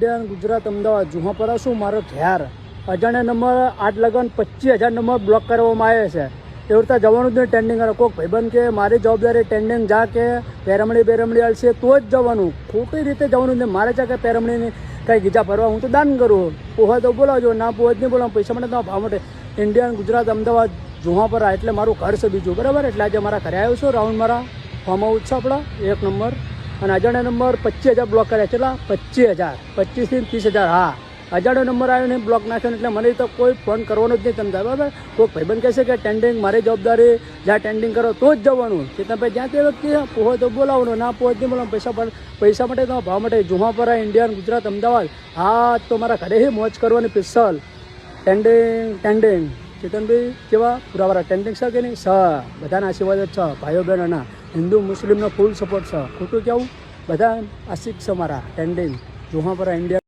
ગુજરાત અમદાવાદ જુહાપરા શું મારો ઘેર અજાણ્યા નંબર 8 લગન 25,000 નંબર બ્લોક કરવામાં આવે છે. એવી રીતે જવાનું જ નહીં ટેન્ડિંગ કરે. કોઈક ભાઈબંધ કે મારી જવાબદારી ટેન્ડિંગ જા કે પેરમણી આવશે તો જ જવાનું, ખોટી રીતે જવાનું નહીં. મારે ચા કે પેરમણીની કંઈ ગીજા ભરવા હું તો દાન કરું, પોહા તો બોલાવજો, ના પોહા જ નહીં બોલાવું, પૈસા માટે તો ભાવ માટે. ઇન્ડિયન ગુજરાત અમદાવાદ જુહાપરા એટલે મારું ઘર છે બીજું, બરાબર. એટલે આજે મારા ઘરે આવ્યો છું, રાઉન્ડ મારા ફોર્મ હાઉસ છે આપણા 1 નંબર. અને અજાણ્યા નંબર 25,000 બ્લોક કર્યા. કેટલા? 25,000, 25 થી 30,000. હા, અજાણ્યો નંબર આવ્યો ને બ્લોક નાખ્યો, એટલે મને તો કોઈ ફોન કરવાનો જ નહીં તમને, બરાબર. કોઈ ભાઈબંધ કહેશે કે ટેન્ડિંગ મારી જવાબદારી, જ્યાં ટેન્ડિંગ કરો તો જ જવાનું. ચેતનભાઈ જ્યાં તે વ્યક્તિ પોહો તો બોલાવવાનો, ના પોહો જ નહીં બોલાવવાનું. પૈસા માટે તો ભાવ માટે. જુહાપરા ઇન્ડિયન ગુજરાત અમદાવાદ. હા, તો મારા ઘરે મોજ કરવાની પિસ્તલ ટેન્ડિંગ. ચેતનભાઈ કેવા પુરાવાળા ટેન્ડિંગ છે કે નહીં? બધાના આશીર્વાદ જ છે, ભાઈઓ બહેનોના. હિન્દુ મુસ્લિમનો ફૂલ સપોર્ટ છે. ખોટું કેવું? બધા આશિક છે મારા ટેન્ડિંગ જુહાપરા ઇન્ડિયા.